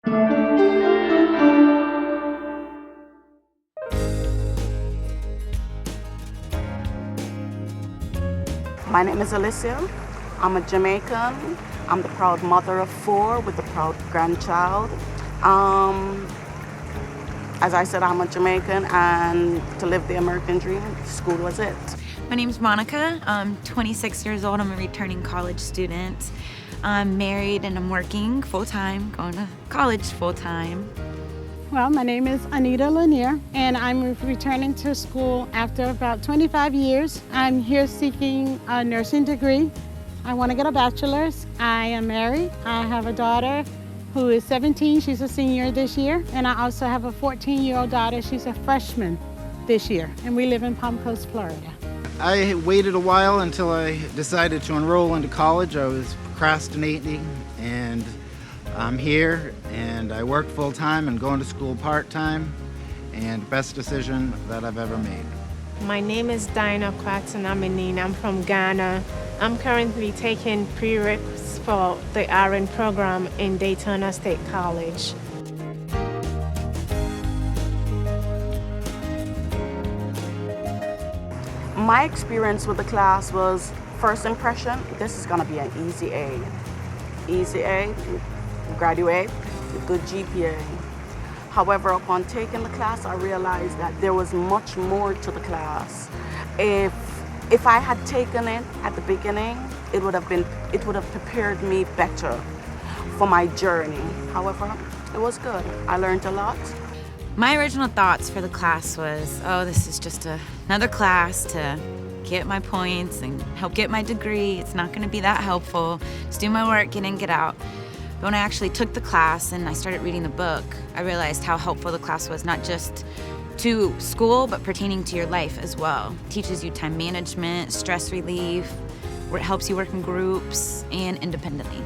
My name is Alicia. I'm a Jamaican. I'm the proud mother of 4 with a proud grandchild. As I said, I'm a Jamaican, and to live the American dream, school was it. My name's Monica. I'm 26 years old. I'm a returning college student. I'm married and I'm working full-time, going to college full-time. Well, my name is Anita Lanier, and I'm returning to school after about 25 years. I'm here seeking a nursing degree. I want to get a bachelor's. I am married. I have a daughter who is 17. She's a senior this year. And I also have a 14-year-old daughter. She's a freshman this year. And we live in Palm Coast, Florida. I waited a while until I decided to enroll into college. I was procrastinating, and I'm here, and I work full-time and going to school part-time, and best decision that I've ever made. My name is Diana Kwatanamanine. I'm from Ghana. I'm currently taking prereqs for the RN program in Daytona State College. My experience with the class was, first impression, this is going to be an easy A. Easy A, graduate, good GPA. However, upon taking the class, I realized that there was much more to the class. If I had taken it at the beginning, it would have prepared me better for my journey. However, it was good. I learned a lot. My original thoughts for the class was, oh, this is just another class to get my points and help get my degree. It's not going to be that helpful. Just do my work, get in, get out. But when I actually took the class and I started reading the book, I realized how helpful the class was, not just to school, but pertaining to your life as well. It teaches you time management, stress relief, it helps you work in groups and independently.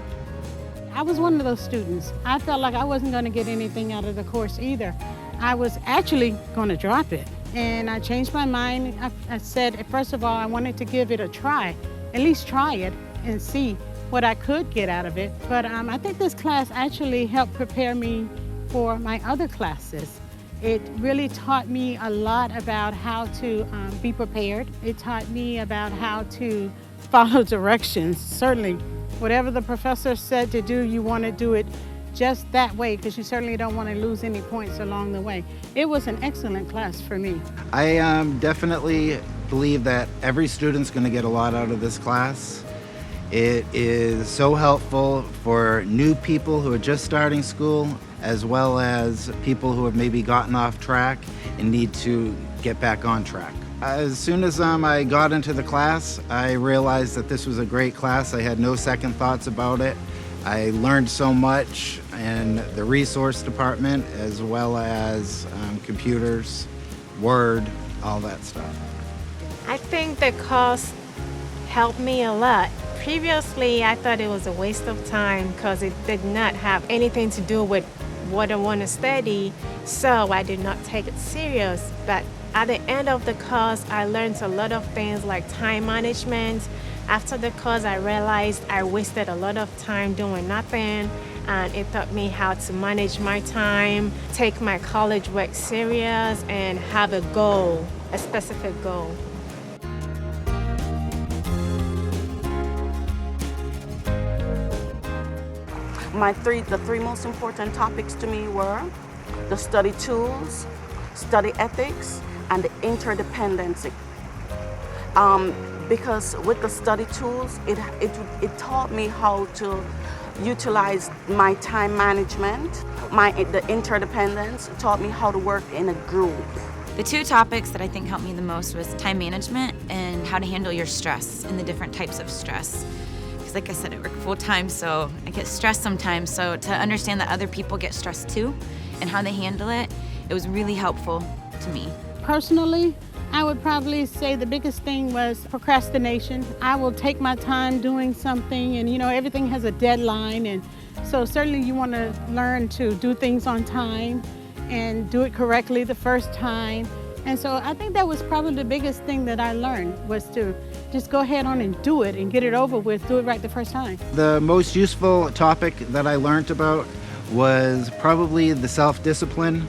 I was one of those students. I felt like I wasn't going to get anything out of the course either. I was actually going to drop it. And I changed my mind. I said, first of all, I wanted to give it a try, at least try it and see what I could get out of it. But I think this class actually helped prepare me for my other classes. It really taught me a lot about how to be prepared. It taught me about how to follow directions. Certainly, whatever the professor said to do, you want to do it just that way, because you certainly don't want to lose any points along the way. It was an excellent class for me. I definitely believe that every student's going to get a lot out of this class. It is so helpful for new people who are just starting school, as well as people who have maybe gotten off track and need to get back on track. As soon as I got into the class, I realized that this was a great class. I had no second thoughts about it. I learned so much in the resource department, as well as computers, Word, all that stuff. I think the course helped me a lot. Previously, I thought it was a waste of time because it did not have anything to do with what I want to study, so I did not take it serious. But at the end of the course, I learned a lot of things like time management. After the course, I realized I wasted a lot of time doing nothing, and it taught me how to manage my time, take my college work serious, and have a goal, a specific goal. The three most important topics to me were the study tools, study ethics, and the interdependency. Because with the study tools, it taught me how to utilize my time management. The interdependence taught me how to work in a group. The two topics that I think helped me the most was time management and how to handle your stress and the different types of stress. Because like I said, I work full-time, so I get stressed sometimes. So to understand that other people get stressed too and how they handle it, it was really helpful to me. Personally, I would probably say the biggest thing was procrastination. I will take my time doing something, and everything has a deadline, and so certainly you want to learn to do things on time and do it correctly the first time. And so I think that was probably the biggest thing that I learned, was to just go ahead on and do it and get it over with, do it right the first time. The most useful topic that I learned about was probably the self-discipline.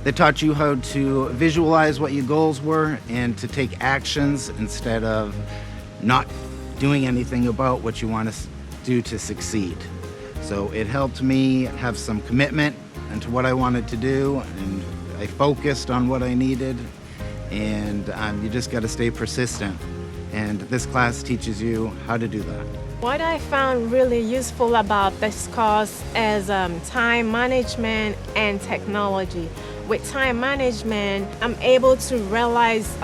They taught you how to visualize what your goals were and to take actions instead of not doing anything about what you want to do to succeed. So it helped me have some commitment into what I wanted to do, and I focused on what I needed, and you just got to stay persistent. And this class teaches you how to do that. What I found really useful about this course is time management and technology. With time management, I'm able to realize,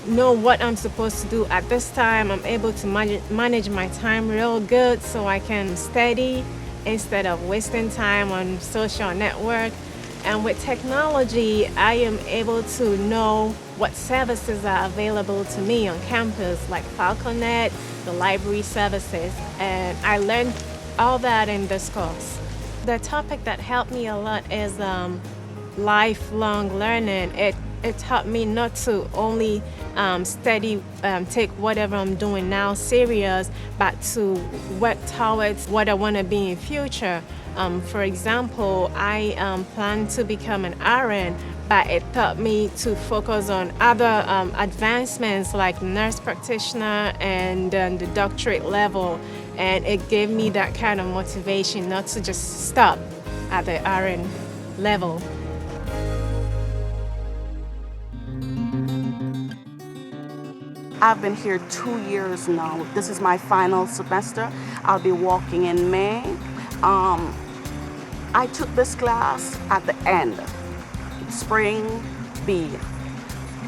know what I'm supposed to do at this time. I'm able to manage my time real good so I can study instead of wasting time on social network. And with technology, I am able to know what services are available to me on campus, like Falconet, the library services, and I learned all that in this course. The topic that helped me a lot is lifelong learning. It taught me not to only study, take whatever I'm doing now serious, but to work towards what I want to be in future. For example, I plan to become an RN, but it taught me to focus on other advancements like nurse practitioner and the doctorate level. And it gave me that kind of motivation not to just stop at the RN level. I've been here 2 years now. This is my final semester. I'll be walking in May. I took this class at the end, spring B.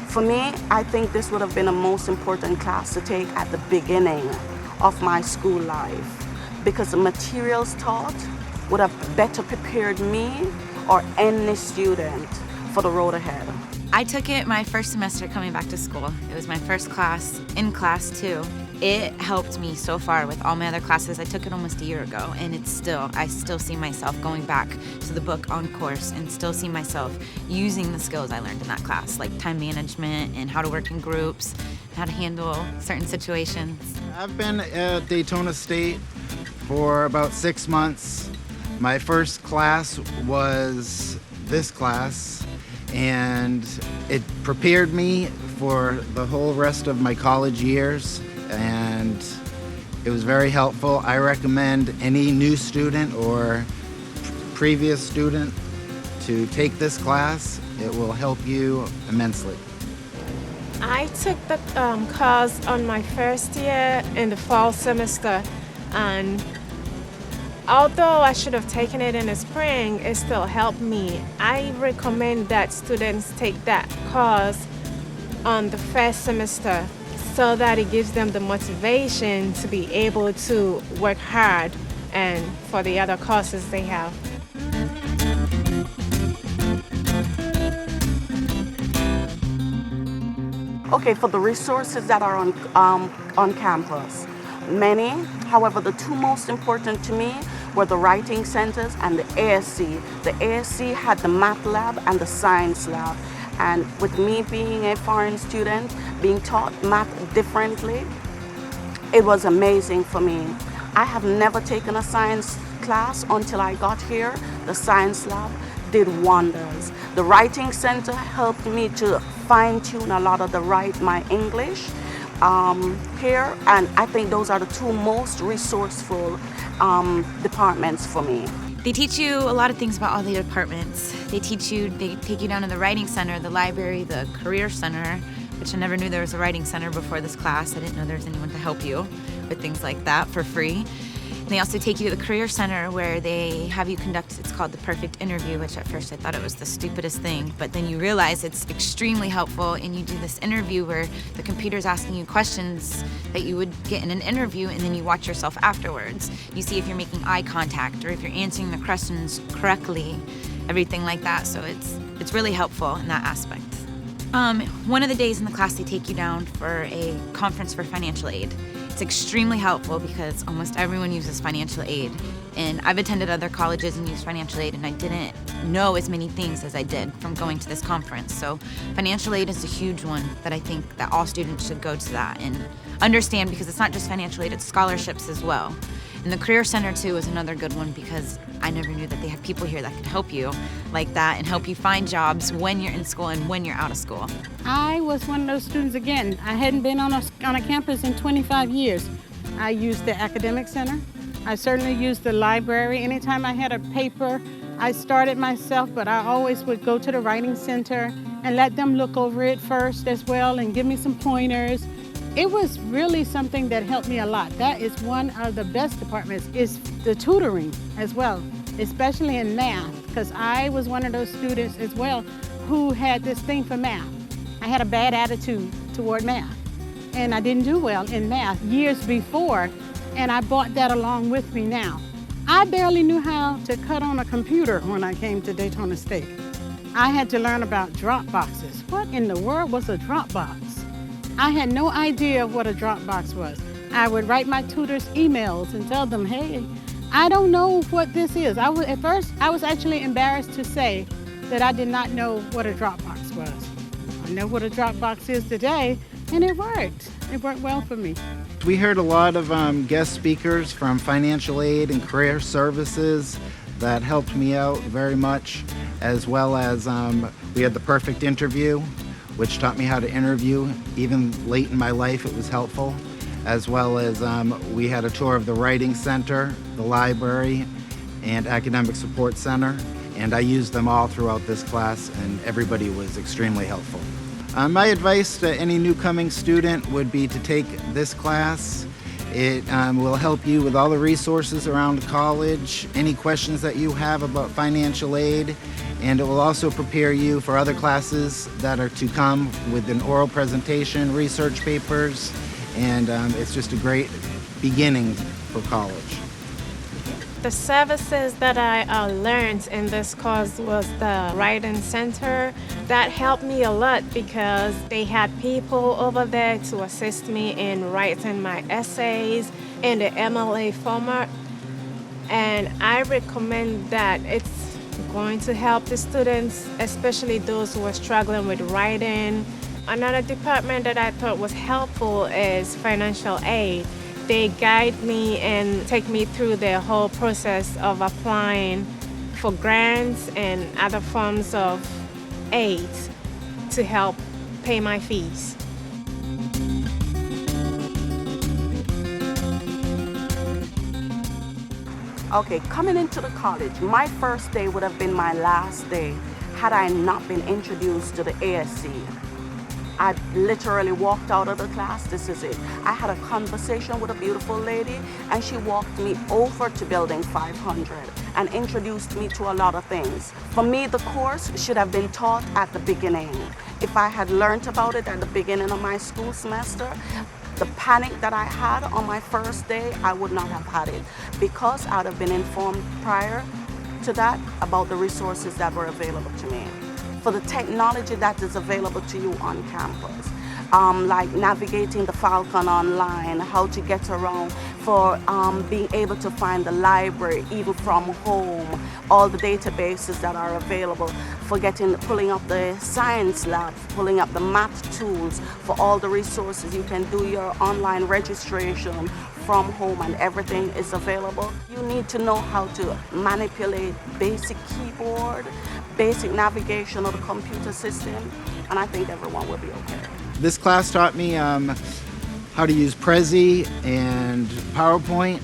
For me, I think this would have been the most important class to take at the beginning of my school life, because the materials taught would have better prepared me or any student for the road ahead. I took it my first semester coming back to school. It was my first class in class too. It helped me so far with all my other classes. I took it almost a year ago, and I still see myself going back to the book on course and still see myself using the skills I learned in that class, like time management and how to work in groups, how to handle certain situations. I've been at Daytona State for about 6 months. My first class was this class, and it prepared me for the whole rest of my college years, and it was very helpful. I recommend any new student or previous student to take this class. It will help you immensely. I took the course on my first year in the fall semester, and although I should have taken it in the spring, it still helped me. I recommend that students take that course on the first semester so that it gives them the motivation to be able to work hard and for the other courses they have. Okay, for the resources that are on campus, many. However, the two most important to me were the writing centers and the ASC. The ASC had the math lab and the science lab. And with me being a foreign student, being taught math differently, it was amazing for me. I have never taken a science class until I got here. The science lab did wonders. The writing center helped me to fine-tune a lot of my English here, and I think those are the two most resourceful departments for me. They teach you a lot of things about all the departments. They take you down to the writing center, the library, the career center, which I never knew there was a writing center before this class. I didn't know there was anyone to help you with things like that for free. And they also take you to the career center where they have you conduct, it's called the perfect interview, which at first I thought it was the stupidest thing, but then you realize it's extremely helpful, and you do this interview where the computer's asking you questions that you would get in an interview, and then you watch yourself afterwards. You see if you're making eye contact or if you're answering the questions correctly, everything like that. So it's really helpful in that aspect. One of the days in the class, they take you down for a conference for financial aid. It's extremely helpful because almost everyone uses financial aid. And I've attended other colleges and used financial aid, and I didn't know as many things as I did from going to this conference. So financial aid is a huge one that I think that all students should go to that and understand, because it's not just financial aid, it's scholarships as well. And the Career Center, too, was another good one because I never knew that they had people here that could help you like that and help you find jobs when you're in school and when you're out of school. I was one of those students, again, I hadn't been on a campus in 25 years. I used the academic center. I certainly used the library. Anytime I had a paper, I started myself, but I always would go to the writing center and let them look over it first as well and give me some pointers. It was really something that helped me a lot. That is one of the best departments, is the tutoring as well, especially in math, because I was one of those students as well who had this thing for math. I had a bad attitude toward math, and I didn't do well in math years before, and I brought that along with me now. I barely knew how to cut on a computer when I came to Daytona State. I had to learn about drop boxes. What in the world was a drop box? I had no idea what a drop box was. I would write my tutors emails and tell them, hey, I don't know what this is. At first, I was actually embarrassed to say that I did not know what a drop box was. I know what a drop box is today, and it worked. It worked well for me. We heard a lot of guest speakers from financial aid and career services that helped me out very much, as well as we had the perfect interview, which taught me how to interview. Even late in my life, it was helpful, as well as we had a tour of the Writing Center, the library, and Academic Support Center, and I used them all throughout this class, and everybody was extremely helpful. My advice to any newcoming student would be to take this class. It will help you with all the resources around college, any questions that you have about financial aid, and it will also prepare you for other classes that are to come with an oral presentation, research papers, and it's just a great beginning for college. The services that I learned in this course was the Writing Center. That helped me a lot because they had people over there to assist me in writing my essays in the MLA format. And I recommend that. It's going to help the students, especially those who are struggling with writing. Another department that I thought was helpful is financial aid. They guide me and take me through the whole process of applying for grants and other forms of aid to help pay my fees. Okay, coming into the college, my first day would have been my last day had I not been introduced to the ASC. I literally walked out of the class, this is it. I had a conversation with a beautiful lady and she walked me over to building 500 and introduced me to a lot of things. For me, the course should have been taught at the beginning. If I had learned about it at the beginning of my school semester, the panic that I had on my first day, I would not have had it because I would have been informed prior to that about the resources that were available to me. For the technology that is available to you on campus, like navigating the Falcon online, how to get around, for being able to find the library even from home, all the databases that are available, for pulling up the science lab, pulling up the math tools, for all the resources. You can do your online registration from home and everything is available. You need to know how to manipulate basic keyboard, basic navigation of the computer system, and I think everyone will be okay. This class taught me how to use Prezi and PowerPoint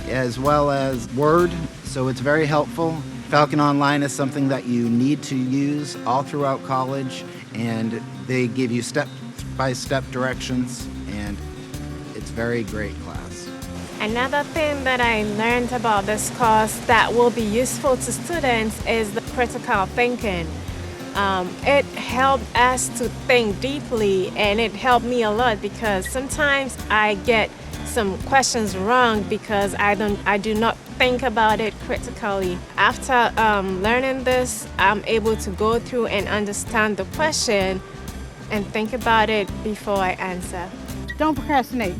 as well as Word, so it's very helpful. Falcon Online is something that you need to use all throughout college, and they give you step-by-step directions, and it's a very great class. Another thing that I learned about this course that will be useful to students is the critical thinking. It helped us to think deeply, and it helped me a lot because sometimes I get some questions wrong because I do not think about it critically. After learning this, I'm able to go through and understand the question and think about it before I answer. Don't procrastinate.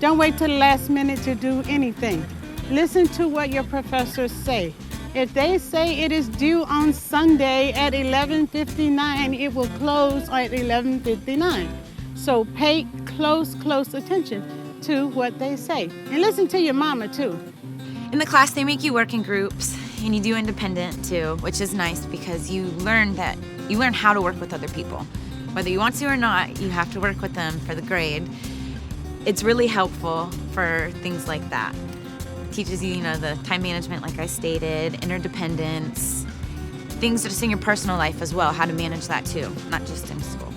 Don't wait till the last minute to do anything. Listen to what your professors say. If they say it is due on Sunday at 11:59, it will close at 11:59. So pay close attention to what they say. And listen to your mama too. In the class, they make you work in groups, and you do independent too, which is nice because you learn how to work with other people. Whether you want to or not, you have to work with them for the grade. It's really helpful for things like that. It teaches you, the time management, like I stated, interdependence, things just in your personal life as well, how to manage that too, not just in school.